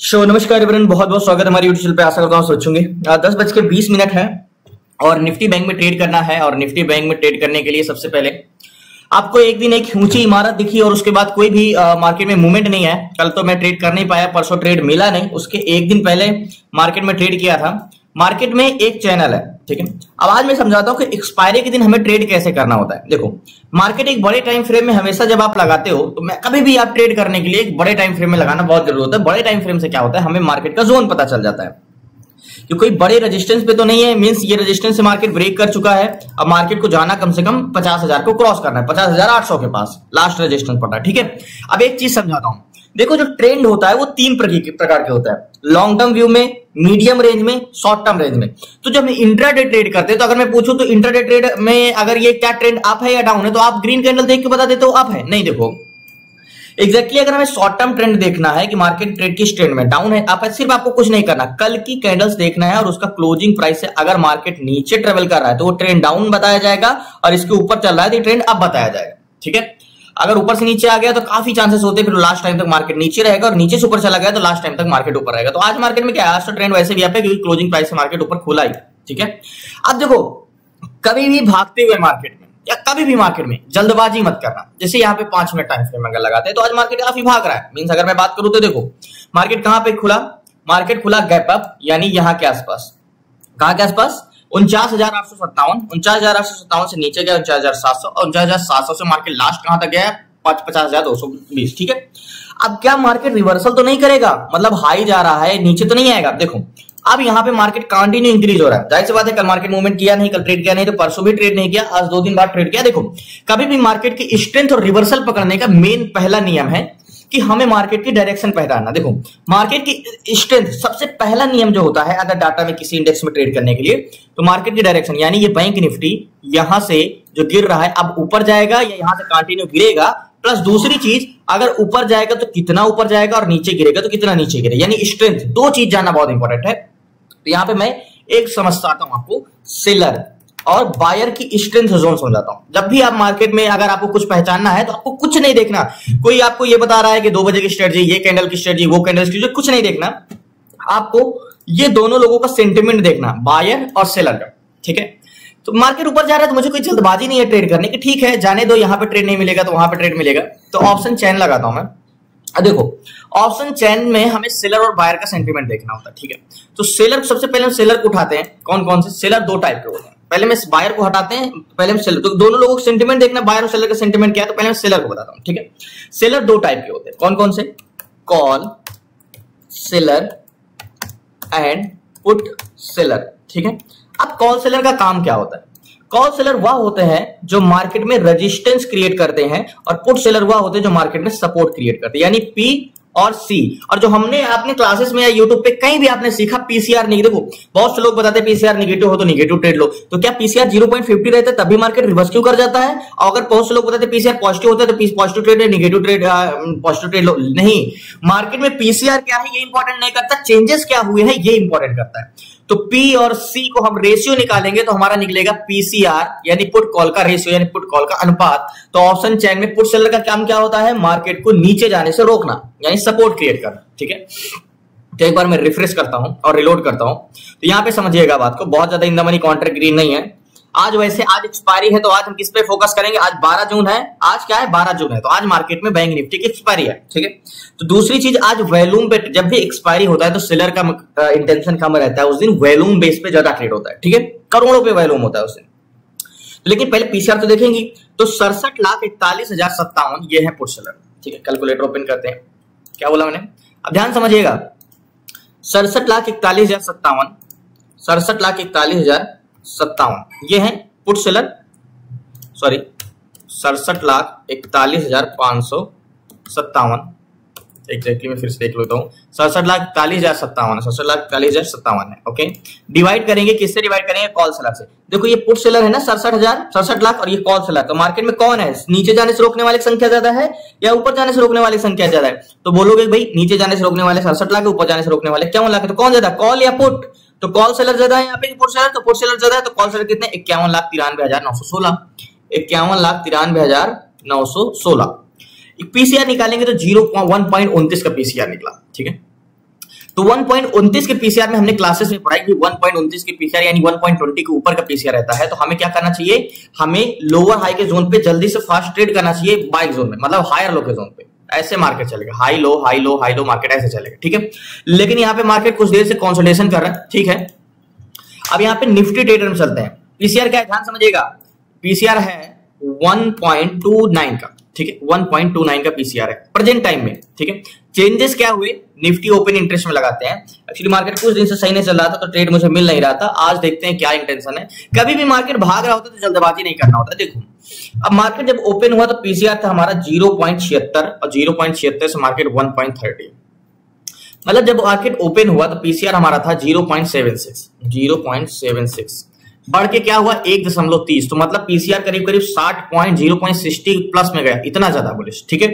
नमस्कार एवरीवन, बहुत बहुत स्वागत है हमारे यूट्यूब चैनल पे। आशा करता हूँ सोचूंगे 10:20 है और निफ्टी बैंक में ट्रेड करना है। और निफ्टी बैंक में ट्रेड करने के लिए सबसे पहले आपको एक दिन एक ऊंची इमारत दिखी और उसके बाद कोई भी मार्केट में मूवमेंट नहीं है। कल तो मैं ट्रेड कर नहीं पाया, परसों ट्रेड मिला नहीं, उसके एक दिन पहले मार्केट में ट्रेड किया था। मार्केट में एक चैनल है, ठीक है। अब आज मैं समझाता हूं कि एक्सपायरी के दिन हमें ट्रेड कैसे करना होता है। देखो, मार्केट एक बड़े टाइम फ्रेम में हमेशा जब आप लगाते हो तो मैं कभी भी आप ट्रेड करने के लिए एक बड़े टाइम फ्रेम में लगाना बहुत जरूरी होता है। बड़े टाइम फ्रेम से क्या होता है, हमें मार्केट का जोन पता चल जाता है कि कोई बड़े रेजिस्टेंस पे तो नहीं है, मींस ये रेजिस्टेंस से मार्केट ब्रेक कर चुका है। अब मार्केट को जाना कम से कम 50,000 को क्रॉस करना है, 50,800 के पास लास्ट रेजिस्टेंस पड़ा, ठीक है। अब एक चीज समझाता हूं, देखो जो ट्रेंड होता है वो तीन प्रकार के होता है, लॉन्ग टर्म व्यू में, मीडियम रेंज में, शॉर्ट टर्म रेंज में। तो जब हम इंट्राडे ट्रेड करते हैं तो अगर मैं पूछूं तो इंट्राडे ट्रेड में अगर ये क्या ट्रेंड अप है या डाउन है तो आप ग्रीन कैंडल देख के बता देते हो अप है। नहीं, देखो एग्जैक्टली अगर हमें शॉर्ट टर्म ट्रेंड देखना है कि मार्केट ट्रेड किस ट्रेंड में डाउन है अप है, सिर्फ आपको कुछ नहीं करना, कल की कैंडल्स देखना है और उसका क्लोजिंग प्राइस से अगर मार्केट नीचे ट्रेवल कर रहा है तो वो ट्रेंड डाउन बताया जाएगा और इसके ऊपर चल रहा है तो ट्रेंड अप बताया जाएगा, ठीक है। अगर ऊपर से नीचे आ गया तो काफी चांसेस होते हैं फिर लास्ट टाइम तक मार्केट नीचे रहेगा और नीचे से ऊपर चला गया तो लास्ट टाइम तक मार्केट ऊपर रहेगा। तो आज मार्केट में क्या है, आज तो ट्रेंड वैसे भी आप है क्योंकि क्लोजिंग प्राइस से मार्केट ऊपर खुला ही, ठीक है। अब देखो, कभी भी भागते हुए मार्केट में या कभी भी मार्केट में जल्दबाजी मत करना। जैसे यहाँ पे 5 मिनट टाइम फ्रेम अगर लगाते हैं तो आज मार्केट काफी भाग रहा है। मींस अगर मैं बात करूं तो देखो मार्केट कहां पे खुला, मार्केट खुला गैप अप, यानी यहाँ के आसपास। कहां के आसपास? 49,857, 49,857 से नीचे गया 49,700 और 49,700 से मार्केट लास्ट कहां तक गया, 50,220, ठीक है। अब क्या मार्केट रिवर्सल तो नहीं करेगा, मतलब हाई जा रहा है, नीचे तो नहीं आएगा। देखो अब यहाँ पे मार्केट कंटिन्यू इंक्रीज हो रहा है, जाहिर सी बात है कल मार्केट मूवमेंट किया नहीं, कल ट्रेड किया नहीं, तो परसों भी ट्रेड नहीं किया, आज 2 दिन बाद ट्रेड किया। देखो कभी भी मार्केट की स्ट्रेंथ और रिवर्सल पकड़ने का मेन पहला नियम है कि हमें मार्केट की डायरेक्शन पहचानना। देखो मार्केट की स्ट्रेंथ सबसे पहला नियम जो होता है अगर डाटा में किसी इंडेक्स में ट्रेड करने के लिए, तो मार्केट की डायरेक्शन, यानी ये बैंक निफ्टी यहां से जो गिर रहा है अब ऊपर जाएगा या यहां से कंटिन्यू गिरेगा, प्लस दूसरी चीज अगर ऊपर जाएगा तो कितना ऊपर जाएगा और नीचे गिरेगा तो कितना नीचे गिरेगा, यानी स्ट्रेंथ। 2 चीज जानना बहुत इंपॉर्टेंट है। तो यहां पे मैं एक समझाता हूं आपको, सेलर और बायर की स्ट्रेंथ जोन समझाता हूं। जब भी आप मार्केट में अगर आपको कुछ पहचानना है तो आपको कुछ नहीं देखना, कोई आपको ये बता रहा है कि 2 बजे की स्ट्रेटजी, ये कैंडल की स्ट्रेटजी, वो कैंडल की स्ट्रेटजी, कुछ नहीं देखना। आपको ये दोनों लोगों का सेंटिमेंट देखना, बायर और सेलर का, ठीक है। तो मार्केट ऊपर जा रहा है तो मुझे कोई जल्दबाजी नहीं है ट्रेड करने की, ठीक है, जाने दो, यहां पे ट्रेड नहीं मिलेगा तो वहां पे ट्रेड मिलेगा। तो ऑप्शन चेन लगाता हूं मैं। देखो ऑप्शन चेन में हमें सेलर और बायर का सेंटीमेंट देखना होता है, ठीक है। तो सेलर, सबसे पहले हम सेलर को उठाते हैं। कौन कौन से सेलर? 2 टाइप के होते हैं। पहले मैं बायर को हटाते हैं, पहले हम सेलर, तो दोनों लोगों का सेंटीमेंट देखना, बायर और सेलर का सेंटीमेंट क्या है, तो पहले मैं सेलर को बताता हूं, ठीक है। सेलर 2 टाइप के होते हैं। कौन कौन से? Call seller and put seller, ठीक है। अब कॉल सेलर का काम क्या होता है? कॉल सेलर वह होते हैं जो मार्केट में रेजिस्टेंस क्रिएट करते हैं और पुट सेलर वह होते हैं जो मार्केट में सपोर्ट क्रिएट करते हैं, यानी पी और सी। और जो हमने अपने क्लासेस में या यूट्यूब पे कहीं भी आपने सीखा पीसीआर नहीं, देखो बहुत से लोग बताते हैं पीसीआर नेगेटिव हो तो नेगेटिव ट्रेड लो, तो क्या पीसीआर 0.50 रहता है तब भी मार्केट रिवर्स क्यों कर जाता है? और अगर बहुत से लोग बताते हैं पीसीआर पॉजिटिव होता है तो पॉजिटिव ट्रेड है, नेगेटिव ट्रेड पॉजिटिव ट्रेड लो, नहीं। मार्केट में पीसीआर क्या है ये इंपॉर्टेंट नहीं करता, चेंजेस क्या हुए हैं ये इंपॉर्टेंट करता है। तो पी और सी को हम रेशियो निकालेंगे तो हमारा निकलेगा पीसीआर, यानी पुट कॉल का रेशियो, यानी पुट कॉल का अनुपात। तो ऑप्शन चेन में पुट सेलर का काम क्या होता है? मार्केट को नीचे जाने से रोकना, यानी सपोर्ट क्रिएट करना, ठीक है। तो एक बार मैं रिफ्रेश करता हूं और रिलोड करता हूं, तो यहां पे समझिएगा बात को, बहुत ज्यादा in the money contract green नहीं है आज। वैसे आज एक्सपायरी है तो आज हम किस पे फोकस करेंगे? आज 12 जून है, आज क्या है 12 जून है, तो आज मार्केट में बैंक निफ्टी की एक्सपायरी है, ठीक है। तो दूसरी चीज, आज वॉल्यूम पे, जब भी एक्सपायरी होता है तो सेलर का इंटेंशन कम रहता है, उस दिन वॉल्यूम बेस पे ज्यादा ट्रेड होता है, ठीक है, करोड़ों पे वॉल्यूम होता है उस दिन। लेकिन पहले पीसीआर तो देखेंगे, तो 67,41,057 ये है पुट सेलर, ठीक है। कैलकुलेटर ओपन करते हैं, क्या बोला मैंने, अब ध्यान समझिएगा, 67,41,057, 67,41,057 ये है पुट सेलर, सॉरी 67,41,557, एग्जैक्टली मैं फिर से देख लेता हूं, 67,41,057, 67,41,057 है, ओके। डिवाइड करेंगे, किससे डिवाइड करेंगे? कॉल सेलर से। देखो ये पुट सेलर है ना 67 लाख, और ये कॉल सेलर, तो मार्केट में कौन है नीचे जाने से रोकने वाले की संख्या ज्यादा है या ऊपर जाने से रोकने वाले की संख्या ज्यादा है? तो बोलोगे भाई नीचे जाने से रोकने वाले 67 लाख, ऊपर जाने से रोकने वाले 51 लाख है, तो कौन ज्यादा, कॉल या पुट? तो कॉल सेलर ज्यादा है यहाँ पे, पुट सेलर, तो पुट सेलर ज्यादा है, तो कॉल सेलर कितने? 51,93,916, 51,93,916। पीसीआर निकालेंगे तो 1.29 का पीसीआर निकला, ठीक है। तो 1.29 के पीसीआर में हमने क्लासेस में पढ़ा कि 1.29 के पीसीआर यानी 1.20 के ऊपर का पीसीआर रहता है, तो हमें क्या करना चाहिए, हमें लोअर हाई के जोन पे जल्दी से फास्ट ट्रेड करना चाहिए, बाइक जोन में, मतलब हायर लो के जोन पे। ऐसे मार्केट चलेगा, high low high low high low market ऐसे चलेगा, ठीक है। लेकिन यहाँ पे मार्केट कुछ देर से कंसोलिडेशन कर रहा है, ठीक है। अब यहाँ पे निफ्टी ट्रेडर में चलते हैं। पीसीआर क्या है, ध्यान समझिएगा, पीसीआर है 1.29 का, ठीक है, 1.29 का पीसीआर है प्रेजेंट टाइम में, ठीक है। चेंजेस क्या हुए, निफ्टी ओपन इंटरेस्ट में लगाते हैं। एक्चुअली मार्केट कुछ दिन से सही नहीं चल रहा था, तो ट्रेड मुझे मिल नहीं रहा था। आज देखते हैं क्या इंटेंशन है। कभी भी मार्केट भाग रहा होता है तो जल्दबाजी नहीं करना होता। देखो अब मार्केट जब ओपन हुआ तो पीसीआर था हमारा 0.76 और 0.76 से मार्केट 1.30, मतलब जब मार्केट ओपन हुआ तो पीसीआर हमारा था 0.76 बढ़ के क्या हुआ 1.30, तो मतलब पीसीआर करीब करीब 0.60 प्लस में गया, इतना ज्यादा बुलिश, ठीक है।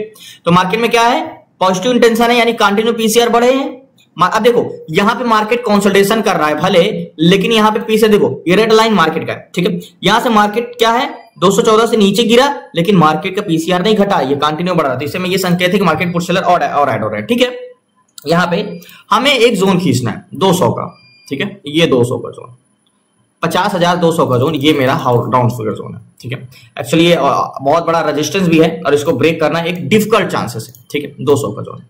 तो मार्केट में क्या है, पॉजिटिव इंटेंशन है, यानी कंटिन्यू पीसीआर बढ़े हैं। अब देखो यहाँ पे मार्केट कंसोलिडेशन कर रहा है भले, लेकिन यहाँ पे पीछे देखो ये रेड लाइन मार्केट का है, ठीक है। यहां से मार्केट क्या है 214 से नीचे गिरा, लेकिन मार्केट का पीसीआर नहीं घटा, ये कंटिन्यू बढ़ रहा था। इससे में ये संकेत है कि मार्केट पुट सेलर और ऐड हो रहा है, ठीक है। यहाँ पे हमें एक जोन खींचना है 200 का, ठीक है, ये 200 का जोन, 50,200 का जोन, ये मेरा डाउन फिगर जोन है, ठीक है। एक्चुअली ये बहुत बड़ा रेजिस्टेंस भी है और इसको ब्रेक करना एक डिफिकल्ट चांसेस है, ठीक है। 200 का जोन,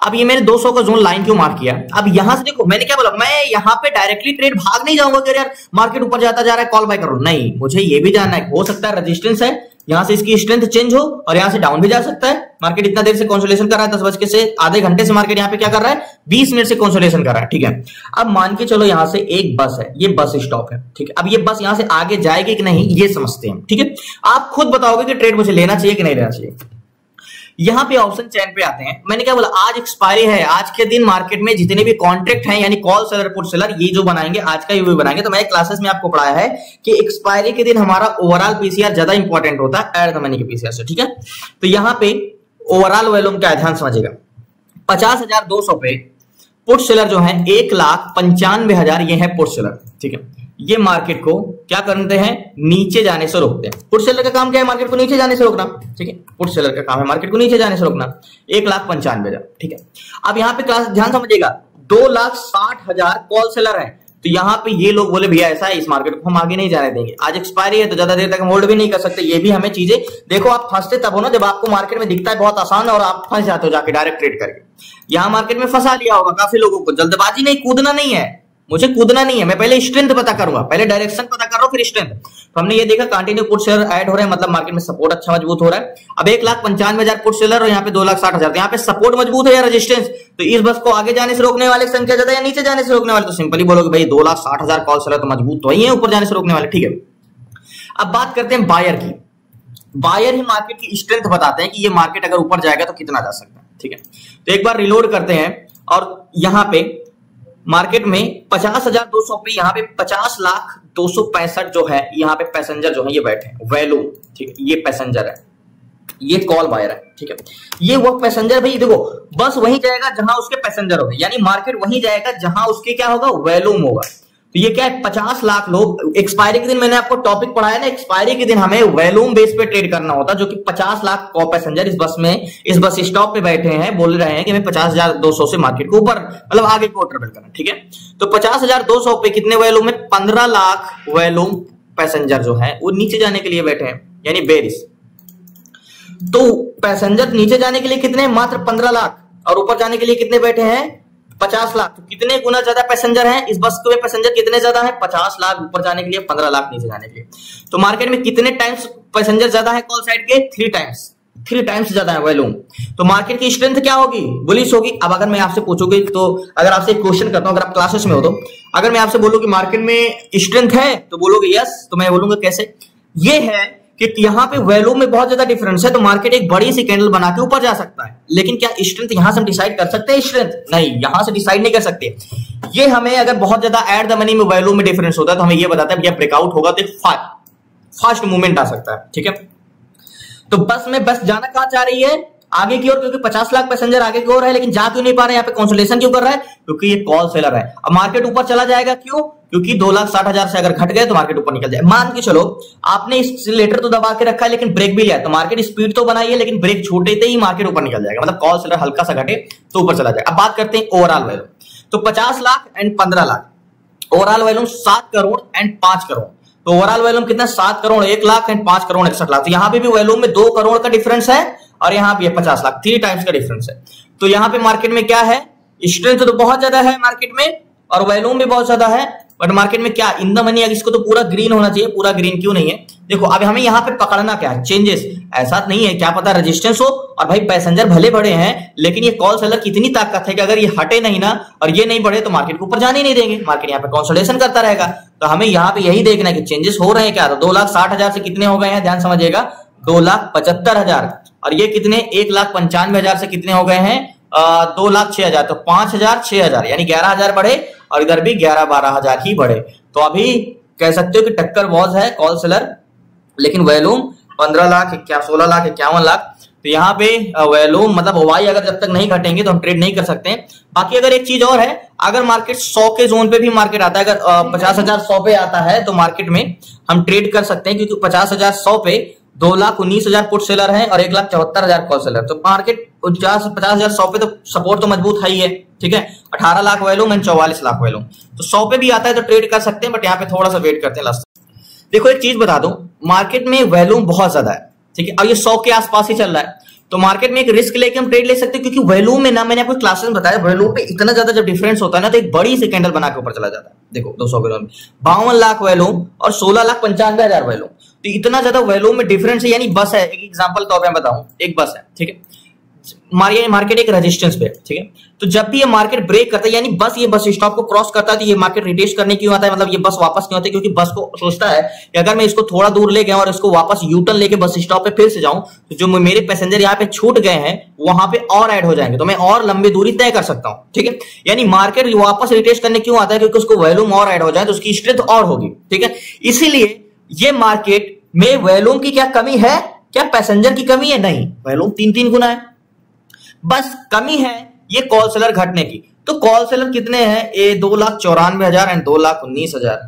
अब ये मैंने 200 का जोन लाइन क्यों मार्क किया, अब यहां से देखो मैंने क्या बोला, मैं यहां पे डायरेक्टली ट्रेड भाग नहीं जाऊंगा कि यार मार्केट ऊपर जाता जा रहा है कॉल बाय करो, नहीं, मुझे ये भी जानना है, हो सकता है रेजिस्टेंस है, यहां से इसकी स्ट्रेंथ चेंज हो और यहां से डाउन भी जा सकता है। मार्केट इतना देर से कंसोलिडेशन कर रहा है, 10 बजे से आधे घंटे से मार्केट यहाँ पे क्या कर रहा है, 20 मिनट से कंसोलिडेशन कर रहा है, ठीक है। अब मान के चलो यहां से एक बस है, ये बस स्टॉप है, ठीक है। अब ये बस यहां से आगे जाएगी कि नहीं ये समझते हैं, ठीक है। आप खुद बताओगे कि ट्रेड मुझे लेना चाहिए कि नहीं लेना चाहिए। यहां पे ऑप्शन चैन पे आते हैं, मैंने क्या बोला, आज एक्सपायरी है, आज के दिन मार्केट में जितने भी कॉन्ट्रैक्ट हैं यानी कॉल सेलर पुट सेलर ये जो बनाएंगे आज का ये भी बनाएंगे। तो मैंने क्लासेस में आपको पढ़ाया है कि एक्सपायरी के दिन हमारा ओवरऑल पीसीआर ज्यादा इंपॉर्टेंट होता है एड द मनी के पीसीआर से, ठीक है। तो यहां पे ओवरऑल वॉल्यूम क्या है ध्यान समझिएगा, 50,200 पे पुट सेलर जो है 1,95,000 ये है पुट सेलर, ठीक है। ये मार्केट को क्या करते हैं, नीचे जाने से रोकते हैं। पुट सेलर का काम क्या है, मार्केट को नीचे जाने से रोकना, ठीक है। पुट सेलर का काम है मार्केट को नीचे जाने से रोकना, 1,95,000, ठीक है। अब यहाँ पे क्लास ध्यान समझिएगा, 2,60,000 कॉल सेलर है, तो यहाँ पे ये लोग बोले भैया ऐसा है इस मार्केट को हम आगे नहीं जाने देंगे, आज एक्सपायरी है तो ज्यादा देर तक हम होल्ड भी नहीं कर सकते। ये भी हमें चीजें देखो, आप फंसते तब हो ना जब आपको मार्केट में दिखता है बहुत आसान और आप फंस जाते हो जाके डायरेक्ट ट्रेड करके। यहाँ मार्केट में फंसा लिया होगा काफी लोगों को, जल्दबाजी नहीं, कूदना नहीं है, मुझे कूदना नहीं है, मैं पहले स्ट्रेंथ पता करूंगा, पहले डायरेक्शन पता कर रहा हूं फिर स्ट्रेंथ। तो हमने ये देखा कंटिन्यू पुट सेलर ऐड हो रहे हैं, मतलब मार्केट में सपोर्ट अच्छा मजबूत हो रहा है। अब 1,95,000 पुट सेलर और यहाँ पे 2,60,000, तो यहाँ पे सपोर्ट मजबूत है या रेजिस्टेंस, तो इस बस को आगे जाने से रोकने वाले की संख्या ज्यादा या नीचे जाने से रोकने वाले, तो सिंपली बोलोगे भाई 2,60,000 कॉल सेलर तो मजबूत तो ही है, ऊपर जाने से रोकने वाले, ठीक है। अब बात करते हैं बायर की। बायर ही मार्केट की स्ट्रेंथ बताते हैं कि ये मार्केट अगर ऊपर जाएगा तो कितना जा सकता है, ठीक है। तो एक बार रिलोड करते हैं और यहाँ पे मार्केट में 50,200 पे यहाँ पे 50,265,000 जो है, यहाँ पे पैसेंजर जो है ये बैठे हैं, वैल्यू, ठीक है, ये पैसेंजर है, ये कॉल बायर है, ठीक है। ये वो पैसेंजर भाई देखो बस वहीं जाएगा जहां उसके पैसेंजर होंगे, यानी मार्केट वहीं जाएगा जहां उसके क्या होगा, वैल्यूम होगा। तो ये क्या है, 50 लाख लोग, एक्सपायरी के दिन मैंने आपको टॉपिक पढ़ाया ना, एक्सपायरी के दिन हमें वैल्यूम बेस पे ट्रेड करना होता, जो कि 50 लाख पैसेंजर इस बस में, इस बस स्टॉप पे बैठे हैं, बोल रहे हैं कि मैं 50,200 से मार्केट को ऊपर मतलब आगे को ट्रेवल करना, ठीक है। तो 50,200 पे कितने वैल्यूम में, 15 लाख वैल्यूम पैसेंजर जो है वो नीचे जाने के लिए बैठे हैं, यानी बेरिश। तो पैसेंजर नीचे जाने के लिए कितने, मात्र 15 लाख, और ऊपर जाने के लिए कितने बैठे हैं, 50 लाख। तो कितने गुना ज्यादा पैसेंजर हैं इस बस के, पैसेंजर कितने ज्यादा है, 50 लाख ऊपर जाने के लिए, 15 लाख नीचे जाने के लिए। तो मार्केट में कितने टाइम्स पैसेंजर ज्यादा है कॉल साइड के, 3 टाइम्स ज्यादा है वैल्यूम। तो मार्केट की स्ट्रेंथ क्या होगी, बुलिश होगी। अब अगर मैं आपसे पूछूंगी, तो अगर आपसे एक क्वेश्चन करता हूं, अगर आप क्लासेस में हो तो, अगर मैं आपसे बोलूं कि मार्केट में स्ट्रेंथ है तो बोलोगे यस, तो मैं बोलूंगा कैसे, ये है कि यहाँ पे वैल्यू में बहुत ज्यादा डिफरेंस है, तो मार्केट एक बड़ी सी कैंडल बना के ऊपर जा सकता है। लेकिन क्या स्ट्रेंथ यहां से हम डिसाइड कर सकते हैं, स्ट्रेंथ नहीं, यहां से डिसाइड नहीं कर सकते। ये हमें अगर बहुत ज्यादा एट द मनी में वैल्यू में डिफरेंस होता है तो हमें ये बताता है भैया ब्रेकआउट होगा तो फास्ट मूवमेंट आ सकता है, ठीक है। तो बस में बस जाना कहां चाह रही है, आगे की ओर, क्योंकि 50 लाख पैसेंजर आगे की ओर है, लेकिन जा क्यों नहीं पा रहे, यहाँ पे कंसोलिडेशन क्यों कर रहा है, क्योंकि ये कॉल सेलर है। अब मार्केट ऊपर चला जाएगा क्यों, क्योंकि 2,60,000 से अगर घट गए तो मार्केट ऊपर निकल जाए। मान के चलो आपने एक्सीलरेटर तो दबा के रखा है लेकिन ब्रेक भी लिया, तो मार्केट स्पीड तो बनाई है लेकिन ब्रेक छूटते ही मार्केट ऊपर निकल जाएगा, मतलब कॉल सेलर हल्का सा घटे तो ऊपर चला जाए। अब बात करते हैं ओवरऑल वैल्यू। तो 50 lakh and 15 lakh, overall volume 7 crore and 5 crore. तो ओवरऑल वॉल्यूम कितना, 7 करोड़ 1 लाख एंड 5 करोड़ 61 लाख। तो यहाँ पे भी वॉल्यूम में 2 करोड़ का डिफरेंस है और यहाँ पे 50 लाख, 3 टाइम्स का डिफरेंस है। तो यहाँ पे मार्केट में क्या है, स्ट्रेंथ तो बहुत ज्यादा है मार्केट में और वॉल्यूम भी बहुत ज्यादा है, बट मार्केट में क्या इन द मनी, इसको तो पूरा ग्रीन होना चाहिए, पूरा ग्रीन क्यों नहीं है। देखो अब हमें यहाँ पे पकड़ना क्या है, चेंजेस। ऐसा नहीं है, क्या पता रेजिस्टेंस हो और भाई पैसेंजर भले बढ़े हैं, लेकिन ये कॉल सेलर की इतनी ताकत है कि अगर ये हटे नहीं ना और ये नहीं बढ़े तो मार्केट को ऊपर जाने ही नहीं देंगे, मार्केट यहाँ पे कंसोलिडेशन करता रहेगा। तो हमें यहाँ पे यही देखना है कि चेंजेस हो रहे हैं क्या। तो 2,60,000 से कितने हो गए हैं, ध्यान समझिएगा, 2,75,000 और ये कितने 1,95,000 से कितने हो गए हैं, 2,06,000। तो 5,000 6,000 यानी 11,000 बढ़े और इधर भी 11-12,000 ही बढ़े। तो अभी कह सकते हो कि टक्कर बॉज है कॉल सेलर, लेकिन वॉल्यूम 15 लाख 16 लाख 51 लाख। तो यहाँ पे वॉल्यूम मतलब वाई अगर जब तक नहीं घटेंगे तो हम ट्रेड नहीं कर सकते हैं। बाकी अगर एक चीज और है, अगर मार्केट 100 के जोन पे भी मार्केट आता है, अगर 50,000 100 पे आता है तो मार्केट में हम ट्रेड कर सकते हैं, क्योंकि 50,000 100 पे 2,19,000 पुट सेलर है और 1,74,000 कॉल सेलर। तो मार्केट 50,000 100 पे तो सपोर्ट तो मजबूत है ही है, ठीक है। 18 lakh volume and 44 lakh volume, तो 100 पे भी आता है तो ट्रेड कर सकते हैं, बट यहाँ पे थोड़ा सा वेट करते हैं लास्ट। देखो एक चीज बता दूं, मार्केट में वॉल्यूम बहुत ज्यादा है, ठीक है, और ये 100 के आसपास ही चल रहा है। तो मार्केट में एक रिस्क लेके हम ट्रेड ले सकते हैं, क्योंकि वॉल्यूम में ना, मैंने आपको क्लासेस में बताया, वॉल्यूम पे इतना ज्यादा जब डिफरेंस होता है ना तो एक बड़ी सी कैंडल बना के ऊपर चला जाता है। देखो 200 के में 52 लाख वॉल्यूम और 16,95,000 वॉल्यूम, तो इतना ज्यादा वॉल्यूम में डिफरेंस है। यानी बस है, एक एग्जांपल तो मैं बताऊं, एक बस है, ठीक है, मार्केट एक रेजिस्टेंस पे, ठीक है। तो जब भी ये मार्केट ब्रेक करता है, यानी बस ये बस स्टॉप को क्रॉस करता है, तो ये मार्केट रिटेस्ट करने क्यों आता है, मतलब ये बस वापस क्यों आता है, क्योंकि बस को सोचता है कि अगर मैं इसको थोड़ा दूर ले गया और इसको वापस यूटर्न लेके बस स्टॉप पे फिर से जाऊं तो जो मेरे पैसेंजर यहाँ पे छूट गए हैं वहां पे और ऐड हो जाएंगे, तो मैं और लंबी दूरी तय कर सकता हूं, ठीक है। यानी मार्केट वापस रिटेस्ट करने क्यों आता है, क्योंकि उसको वॉल्यूम और ऐड हो जाए तो उसकी स्ट्रेंथ और होगी, ठीक है। इसीलिए ये मार्केट में वॉल्यूम की क्या कमी है, क्या पैसेंजर की कमी है, नहीं, वॉल्यूम 3 गुना है, बस कमी है ये कॉल सेलर घटने की। तो कॉल सेलर कितने हैं, ये 2,94,000 एंड 2,19,000।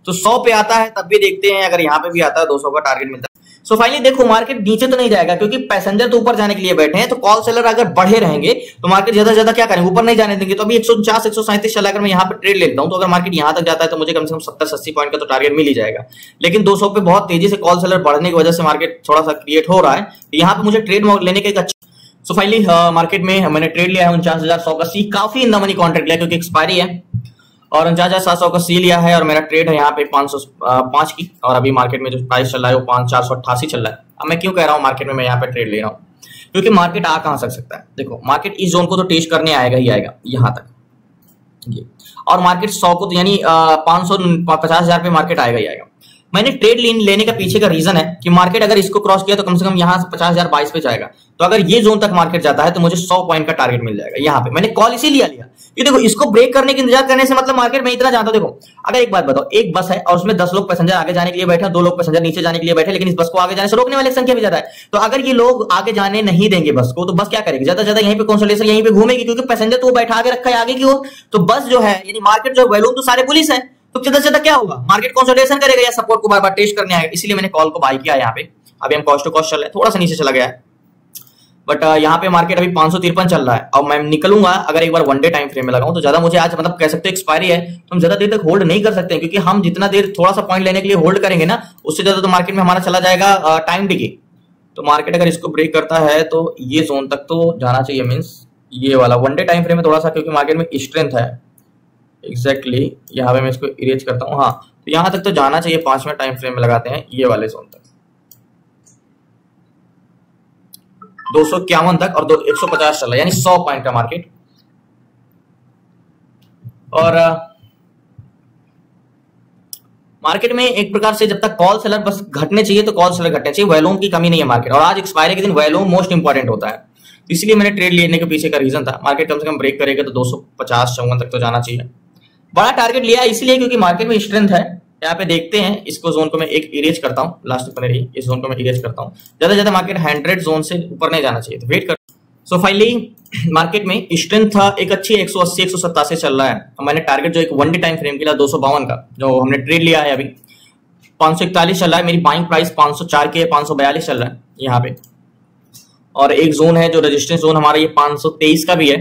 तो 100 पे आता है तब भी देखते हैं, अगर यहां पे भी आता है 200 का टारगेट मिलता है। सो फाइनली देखो मार्केट नीचे तो नहीं जाएगा, क्योंकि पैसेंजर तो ऊपर जाने के लिए बैठे हैं। तो कॉल सेलर अगर बढ़े रहेंगे तो मार्केट ज्यादा ज्यादा क्या करेंगे, ऊपर नहीं जाने देंगे। तो अभी 149 137 चला, अगर मैं यहाँ पे ट्रेड लेता हूं तो अगर मार्केट यहां तक जाता है तो मुझे कम से कम 70-80 पॉइंट का तो टारगेट मिल ही जाएगा। लेकिन 200 पे बहुत तेजी से कॉल सेलर बढ़ने की वजह से मार्केट थोड़ा सा क्रिएट हो रहा है, तो यहाँ पे मुझे ट्रेड लेने का एक अच्छा। सो फाइनली मार्केट में मैंने ट्रेड लिया है 49,100 का सी, काफी इन द मनी कॉन्ट्रैक्ट लिया क्योंकि एक्सपायरी है, और 49,700 का सी लिया है और मेरा ट्रेड है यहाँ पे 505 की, और अभी मार्केट में जो प्राइस चल रहा है वो 5,488 चल रहा है। अब मैं क्यों कह रहा हूँ मार्केट में मैं यहाँ पे ट्रेड ले रहा हूँ, क्योंकि मार्केट आ कहाँ सकता है। देखो मार्केट इस जोन को तो टेस्ट करने आएगा ही आएगा यहाँ तक ये, और मार्केट 100 को तो यानी 550,000 पे मार्केट आएगा ही आएगा। मैंने ट्रेड लेने का पीछे का रीजन है कि मार्केट अगर इसको क्रॉस किया तो कम से कम यहाँ से 50,022 पे जाएगा। तो अगर ये जोन तक मार्केट जाता है तो मुझे 100 पॉइंट का टारगेट मिल जाएगा। यहाँ पे मैंने कॉल इसीलिए लिया कि देखो इसको ब्रेक करने की इंतजार करने से मतलब मार्केट में इतना जानता हूं। देखो अगर एक बात बताओ, एक बस है और उसमें 10 लोग पैसेंजर आगे जाने के लिए बैठे हैं, 2 लोग पैसेंजर नीचे जाने के लिए बैठे, लेकिन इस बस को आगे जाने से रोकने वाले की संख्या भी ज्यादा है। तो अगर ये लोग आगे जाने नहीं देंगे बस को, तो बस क्या करेगी, ज्यादा ज्यादा यहीं पे कंसोलिडेशन यहीं पे घूमेगी, क्योंकि पैसेंजर तो बैठा के रखा है आगे की ओर। तो बस जो है यानी मार्केट जो वॉल्यूम तो सारे पुलिस है, तो ज्यादा से ज्यादा क्या होगा, मार्केट कंसोलिडेशन करेगा या सपोर्ट को बार बार टेस्ट करने आएगा। इसलिए मैंने कॉल को बाय किया यहाँ पे। अभी हम कॉस्ट टू कॉस्ट चल रहे हैं, थोड़ा सा नीचे चला गया है, बट यहाँ पे मार्केट अभी 553 चल रहा है। और मैं निकलूंगा अगर एक बार वन डे टाइम फ्रेम में लगाऊं तो ज्यादा मुझे आज मतलब कह सकते हैं एक्सपायरी है, तो हम ज्यादा देर तक होल्ड नहीं कर सकते हैं, क्योंकि हम जितना देर थोड़ा सा पॉइंट लेने के लिए होल्ड करेंगे ना, उससे ज्यादा तो मार्केट में हमारा चला जाएगा टाइम डिके। तो मार्केट अगर इसको ब्रेक करता है तो ये जोन तक तो जाना चाहिए, मीन्स ये वाला वन डे टाइम फ्रेम में थोड़ा सा, क्योंकि मार्केट में स्ट्रेंथ है एग्जैक्टली। यहाँ पे मैं इसको इरेज करता हूँ, हाँ तो यहाँ तक तो जाना चाहिए। 5वें टाइम फ्रेम में लगाते हैं ये वाले जोन तक, 251 तक, और 150 चल रहा है, यानी 100 पॉइंट का मार्केट। और मार्केट में एक प्रकार से जब तक कॉल सेलर बस घटने चाहिए तो कॉल सेलर घटने चाहिए, वॉल्यूम की कमी नहीं है मार्केट। और आज एक्सपायरी के दिन वॉल्यूम मोस्ट इंपॉर्टेंट होता है, इसलिए मैंने ट्रेड लेने के पीछे का रीजन था। मार्केट कम से कम ब्रेक करेगा तो 250-54 तक तो जाना चाहिए। बड़ा टारगेट लिया इसलिए क्योंकि मार्केट में स्ट्रेंथ है। यहाँ पे देखते हैं, इसको जोन को मैं एक इरेज करता हूँ, लास्ट पर रही इस जोन को मैं इरेज करता हूँ। ज्यादा ज्यादा मार्केट 100 जोन से ऊपर नहीं जाना चाहिए, तो वेट कर। सो फाइनली मार्केट में स्ट्रेंथ था एक अच्छी 180-187 चल रहा है। मैंने टारगेट जो एक वन डे टाइम फ्रेम के लिए 252 का जो हमने ट्रेड लिया है, अभी 541 चल रहा है। मेरी बाइंग प्राइस 504 के 542 चल रहा है यहाँ पे। और एक जोन है जो रेजिस्टेंस जोन हमारा ये 523 का भी है,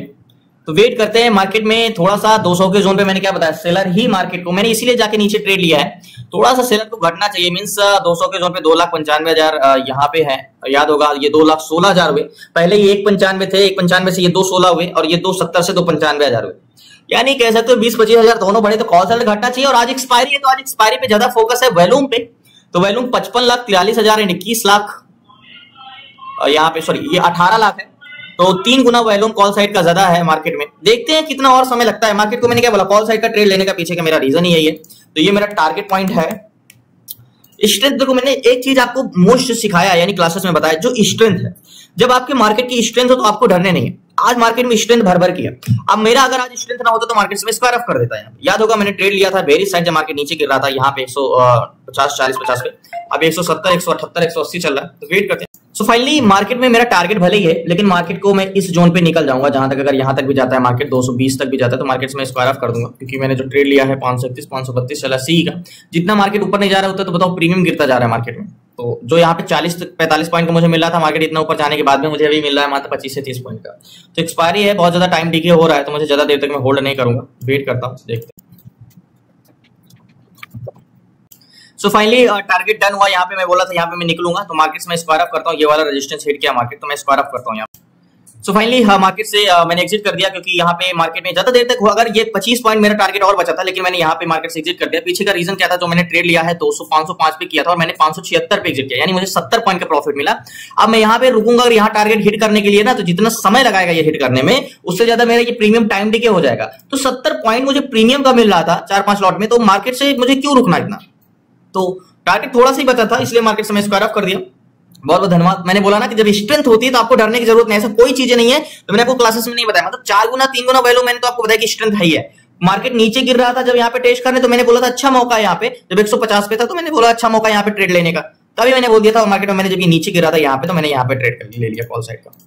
तो वेट करते हैं मार्केट में थोड़ा सा 200 के जोन पे। मैंने क्या बताया, सेलर ही मार्केट को मैंने इसीलिए जाके नीचे ट्रेड लिया है, थोड़ा सा सेलर को घटना चाहिए। मींस 200 के जोन पे 2,95,000 यहाँ पे है, याद होगा ये 2,16,000 हुए, पहले ये 1,95 थे, 1,95 से ये 2,16 हुए और ये 2,70 से 2,95,000 हुए, यानी कह सकते हो 20-25,000 दोनों बढ़े। तो कॉल सेलर घटना चाहिए। और आज एक्सपायरी है, तो आज एक्सपायरी पे ज्यादा फोकस है वॉल्यूम पे। तो वॉल्यूम 55,43,000 एंड 21 लाख, यहाँ पे सॉरी ये 18 लाख है, तो 3 गुना वॉल्यूम कॉल साइड का ज्यादा है मार्केट में। देखते हैं कितना और समय लगता है मार्केट को। मैंने क्या बोला, कॉल साइड का ट्रेड लेने का पीछे का मेरा रीजन ही यही है। तो ये मेरा टारगेट पॉइंट है। स्ट्रेंथ देखो, मैंने एक चीज आपको मोस्ट सिखाया यानी क्लासेस में बताया, जो स्ट्रेंथ है, जब आपके मार्केट की स्ट्रेंथ हो तो आपको डरने नहीं है। आज मार्केट में स्ट्रेंथ भर भर की है। अब मेरा अगर आज स्ट्रेंथ ना होता तो मार्केट से स्क्वायर ऑफ कर देता है। याद होगा मैंने ट्रेड लिया था वेरी साइड, जब मार्केट नीचे गिर रहा था यहाँ पे 150 40 50 पे, अब 170 178 180 चल रहा है। तो वेट करते हैं। सो फाइनली मार्केट में मेरा टारगेट भले ही है, लेकिन मार्केट को मैं इस जोन पे निकल जाऊंगा जहां तक, अगर यहां तक भी जाता है मार्केट 220 तक भी जाता है तो मार्केट से मैं स्क्वायर ऑफ कर दूंगा, क्योंकि मैंने जो ट्रेड लिया है 531 532 चला सी का। जितना मार्केट ऊपर नहीं जा रहा होता तो बताओ प्रीमियम गिरता जा रहा है मार्केट में। तो जो यहाँ पे 40-45 पॉइंट का मुझे मिल रहा था, मार्केट इतना ऊपर जाने के बाद में मुझे अभी मिल रहा है मात्र 25 से 30 पॉइंट का। तो एक्सपायरी है, बहुत ज्यादा टाइम डिके हो रहा है, तो मुझे ज्यादा देर तक मैं होल्ड नहीं करूंगा, वेट करता हूँ, देखते हैं। सो फाइनली टारगेट डन हुआ। यहाँ पे मैं बोला था यहाँ पे मैं निकलूंगा, तो मार्केट से मैं स्क्वायर ऑफ करता हूँ। ये वाला रेजिस्टेंस हिट किया मार्केट, तो मैं स्क्वायर ऑफ करता हूँ यहाँ। सो फाइनली मार्केट से मैंने एग्जिट कर दिया, क्योंकि यहाँ पे मार्केट में ज्यादा देर तक हुआ। अगर ये 25 पॉइंट मेरा टारगेट और बचा था, लेकिन मैंने यहाँ पे मार्केट से एग्जिट कर दिया। पीछे का रीजन क्या था, जो मैंने ट्रेड लिया है 505 पे किया था और मैंने 576 पे एग्जिट किया, यानी मुझे 70 पॉइंट का प्रॉफिट मिला। अब मैं यहाँ पे रुकूंगा और यहाँ टारगेट हिट करने के लिए ना, तो जितना समय लगाएगा ये हिट करने में, उससे ज्यादा मेरा ये प्रीमियम टाइम डिके हो जाएगा। तो 70 पॉइंट मुझे प्रीमियम का मिल रहा था 4-5 लॉट में, तो मार्केट से मुझे क्यों रुकना इतना। तो टारगेट थोड़ा सा ही बचा था, इसलिए मार्केट से मैं स्क्वायर ऑफ कर दिया। बहुत बहुत धन्यवाद। मैंने बोला ना कि जब स्ट्रेंथ होती है तो आपको डरने की जरूरत नहीं है, ऐसा कोई चीजें नहीं है। तो मैंने आपको क्लासेस में नहीं बताया, मतलब 4 गुना 3 गुना वैल्यू मैंने तो आपको बताया कि स्ट्रेंथ है ही है। मार्केट नीचे गिर रहा था जब यहाँ पे टेस्ट करने, तो मैंने बोला था अच्छा मौका है यहाँ पे, जब 150 पे था तो मैंने बोला अच्छा मौका यहाँ पे ट्रेड लेने का, तभी मैंने बोल दिया था। मार्केट में मैंने जब ये नीचे गिरा था यहाँ पे, तो मैंने यहाँ पे ट्रेड ले लिया कॉल साइड का।